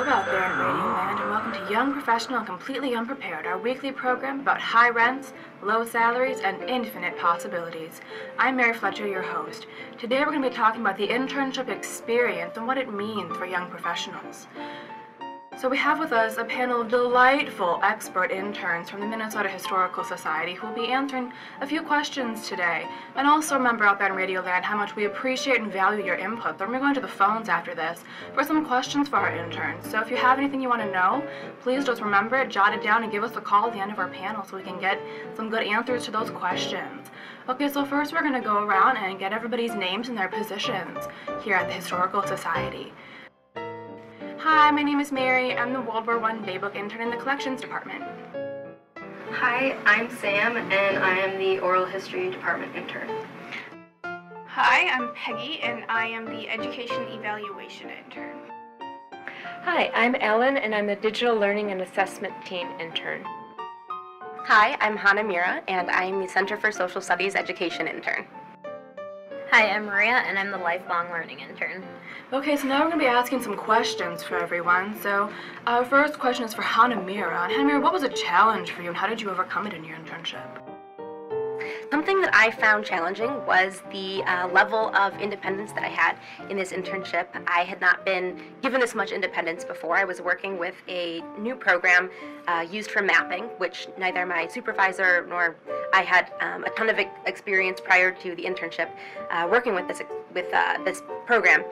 Hello out there in Radio Land, and welcome to Young Professional and Completely Unprepared, our weekly program about high rents, low salaries, and infinite possibilities. I'm Mary Fletcher, your host. Today we're going to be talking about the internship experience and what it means for young professionals. So we have with us a panel of delightful expert interns from the Minnesota Historical Society who will be answering a few questions today. And also remember out there in Radio Land how much we appreciate and value your input. We're going to the phones after this for some questions for our interns. So if you have anything you want to know, please just remember it, jot it down, and give us a call at the end of our panel so we can get some good answers to those questions. Okay, so first we're going to go around and get everybody's names and their positions here at the Historical Society. Hi, my name is Mary. I'm the World War I Daybook intern in the Collections Department. Hi, I'm Sam, and I am the Oral History Department intern. Hi, I'm Peggy, and I am the Education Evaluation intern. Hi, I'm Ellen, and I'm the Digital Learning and Assessment Team intern. Hi, I'm Hannah Mira, and I am the Center for Social Studies Education intern. Hi, I'm Maria, and I'm the Lifelong Learning intern. Okay, so now we're going to be asking some questions for everyone. So our first question is for Hannah Mira. And Hannah Mira, what was a challenge for you, and how did you overcome it in your internship? Something that I found challenging was the level of independence that I had in this internship. I had not been given this much independence before. I was working with a new program used for mapping, which neither my supervisor nor I had a ton of experience prior to the internship working with this program.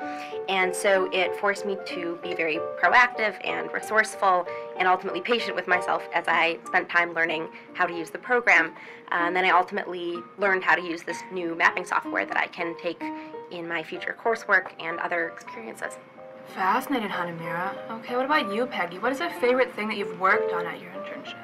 And so it forced me to be very proactive and resourceful and ultimately patient with myself as I spent time learning how to use the program. And then I ultimately learned how to use this new mapping software that I can take in my future coursework and other experiences. Fascinating, Hannah Mira. Okay, what about you, Peggy? What is a favorite thing that you've worked on at your internship?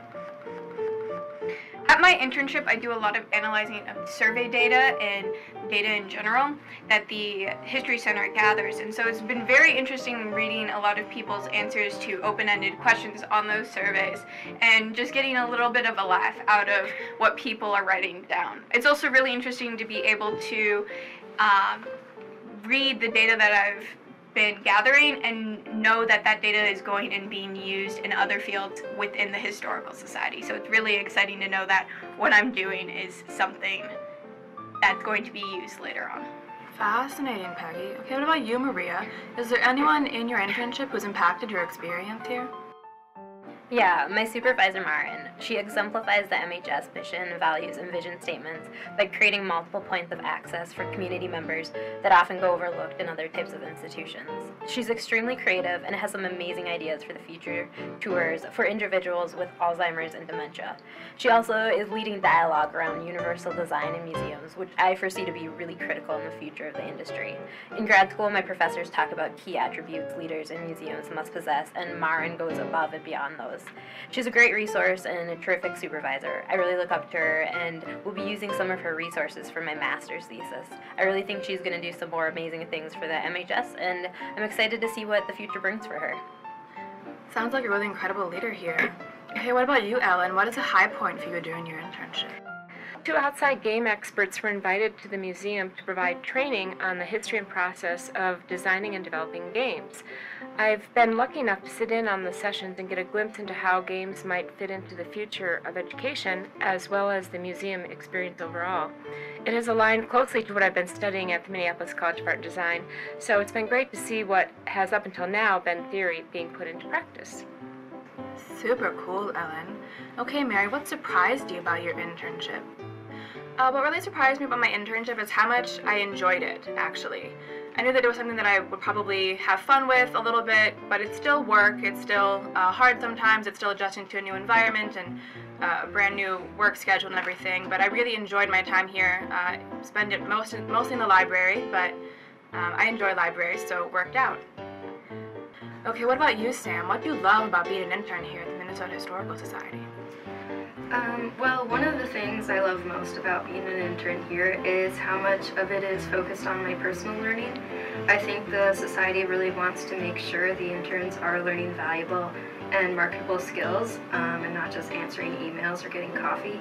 At my internship, I do a lot of analyzing of survey data and data in general that the History Center gathers. And so it's been very interesting reading a lot of people's answers to open-ended questions on those surveys and just getting a little bit of a laugh out of what people are writing down. It's also really interesting to be able to read the data that I've been gathering and know that that data is going and being used in other fields within the Historical Society. So it's really exciting to know that what I'm doing is something that's going to be used later on. Fascinating, Peggy. Okay, what about you, Maria? Is there anyone in your internship who's impacted your experience here? Yeah, my supervisor, Marin. She exemplifies the MHS mission, values, and vision statements by creating multiple points of access for community members that often go overlooked in other types of institutions. She's extremely creative and has some amazing ideas for the future tours for individuals with Alzheimer's and dementia. She also is leading dialogue around universal design in museums, which I foresee to be really critical in the future of the industry. In grad school, my professors talk about key attributes leaders in museums must possess, and Marin goes above and beyond those. She's a great resource and a terrific supervisor. I really look up to her and will be using some of her resources for my master's thesis. I really think she's going to do some more amazing things for the MHS, and I'm excited to see what the future brings for her. Sounds like a really incredible leader here. Okay, what about you, Ellen? What is a high point for you during your internship? Two outside game experts were invited to the museum to provide training on the history and process of designing and developing games. I've been lucky enough to sit in on the sessions and get a glimpse into how games might fit into the future of education as well as the museum experience overall. It has aligned closely to what I've been studying at the Minneapolis College of Art and Design, so it's been great to see what has up until now been theory being put into practice. Super cool, Ellen. Okay, Mary, what surprised you about your internship? What really surprised me about my internship is how much I enjoyed it, actually. I knew that it was something that I would probably have fun with a little bit, but it's still work, it's still hard sometimes, it's still adjusting to a new environment and a brand new work schedule and everything, but I really enjoyed my time here. Spend it mostly in the library, but I enjoy libraries, so it worked out. Okay, what about you, Sam? What do you love about being an intern here at the Minnesota Historical Society? Well, one of the things I love most about being an intern here is how much of it is focused on my personal learning. I think the society really wants to make sure the interns are learning valuable and marketable skills and not just answering emails or getting coffee.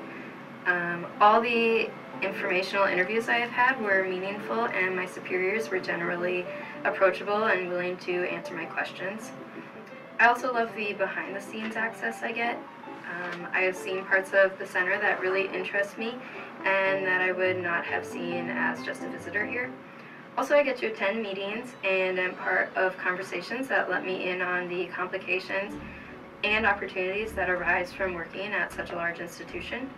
All the informational interviews I have had were meaningful, and my superiors were generally approachable and willing to answer my questions. I also love the behind-the-scenes access I get. I have seen parts of the center that really interest me and that I would not have seen as just a visitor here. Also, I get to attend meetings and am part of conversations that let me in on the complications and opportunities that arise from working at such a large institution.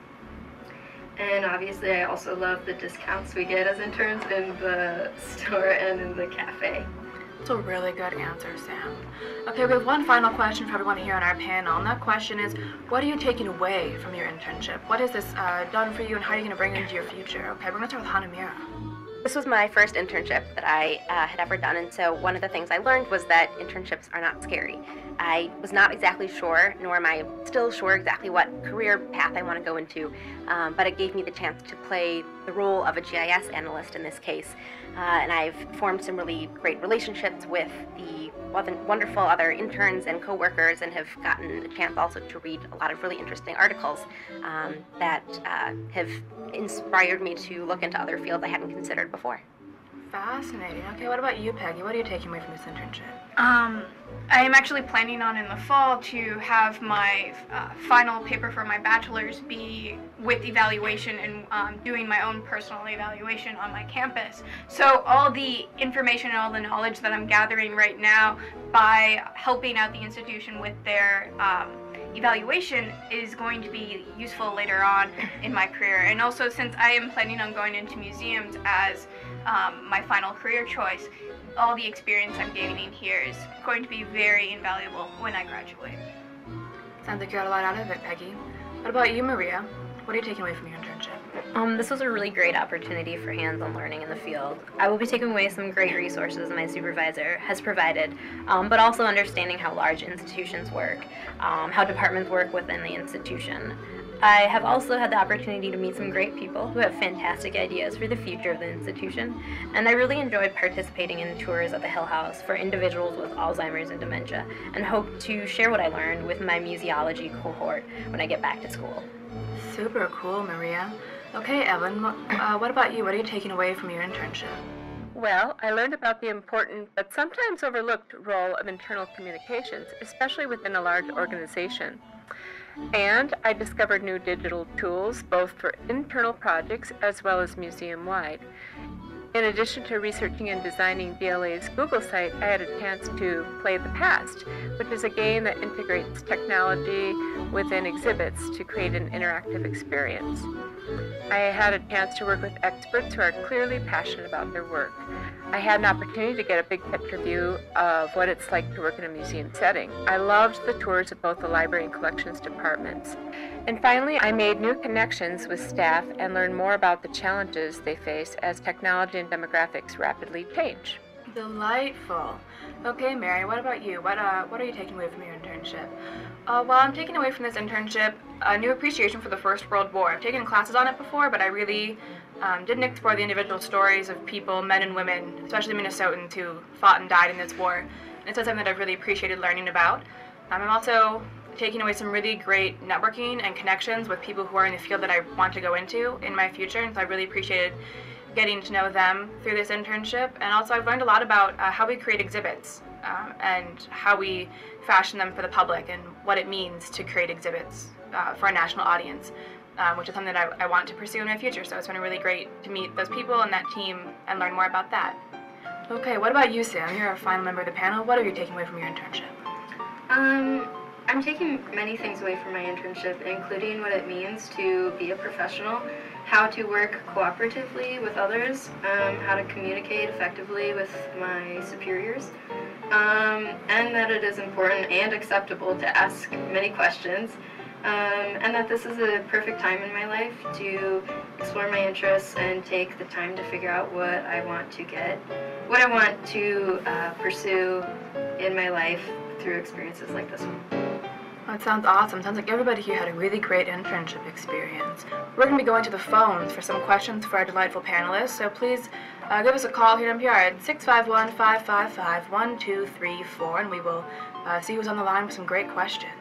And obviously, I also love the discounts we get as interns in the store and in the cafe. That's a really good answer, Sam. Okay, we have one final question for everyone here on our panel, and that question is, what are you taking away from your internship? What has this done for you, and how are you going to bring it into your future? Okay, we're going to start with Hanamira. This was my first internship that I had ever done, and so one of the things I learned was that internships are not scary. I was not exactly sure, nor am I still sure exactly what career path I want to go into, but it gave me the chance to play the role of a GIS analyst in this case, and I've formed some really great relationships with the wonderful other interns and coworkers, and have gotten a chance also to read a lot of really interesting articles that have inspired me to look into other fields I hadn't considered before. Fascinating. Okay, what about you, Peggy? What are you taking away from this internship? I am actually planning on in the fall to have my final paper for my bachelor's be with evaluation and doing my own personal evaluation on my campus. So all the information and all the knowledge that I'm gathering right now by helping out the institution with their evaluation is going to be useful later on in my career. And also, since I am planning on going into museums as my final career choice, all the experience I'm gaining here is going to be very invaluable when I graduate. Sounds like you got a lot out of it, Peggy. What about you, Maria? What are you taking away from your internship? This was a really great opportunity for hands-on learning in the field. I will be taking away some great resources my supervisor has provided, but also understanding how large institutions work, how departments work within the institution. I have also had the opportunity to meet some great people who have fantastic ideas for the future of the institution, and I really enjoyed participating in tours at the Hill House for individuals with Alzheimer's and dementia, and hope to share what I learned with my museology cohort when I get back to school. Super cool, Maria. Okay, Evan, what about you? What are you taking away from your internship? Well, I learned about the important but sometimes overlooked role of internal communications, especially within a large organization. And I discovered new digital tools, both for internal projects as well as museum-wide. In addition to researching and designing DLA's Google site, I had a chance to play The Past, which is a game that integrates technology within exhibits to create an interactive experience. I had a chance to work with experts who are clearly passionate about their work. I had an opportunity to get a big picture view of what it's like to work in a museum setting. I loved the tours of both the library and collections departments. And finally, I made new connections with staff and learned more about the challenges they face as technology and demographics rapidly change. Delightful. Okay, Mary, what about you? What are you taking away from your internship? Well, I'm taking away from this internship a new appreciation for the First World War. I've taken classes on it before, but I really didn't explore the individual stories of people, men and women, especially Minnesotans who fought and died in this war. And it's something that I've really appreciated learning about. I'm also taking away some really great networking and connections with people who are in the field that I want to go into in my future, and so I really appreciated getting to know them through this internship. And also I've learned a lot about how we create exhibits and how we fashion them for the public and what it means to create exhibits for a national audience, which is something that I want to pursue in my future. So it's been really great to meet those people and that team and learn more about that. Okay, what about you, Sam? You're a final member of the panel. What are you taking away from your internship? I'm taking many things away from my internship, including what it means to be a professional, how to work cooperatively with others, how to communicate effectively with my superiors, and that it is important and acceptable to ask many questions, and that this is a perfect time in my life to explore my interests and take the time to figure out what I want to pursue in my life through experiences like this one. That sounds awesome. Sounds like everybody here had a really great internship experience. We're going to be going to the phones for some questions for our delightful panelists, so please give us a call here at NPR at 651-555-1234, and we will see who's on the line with some great questions.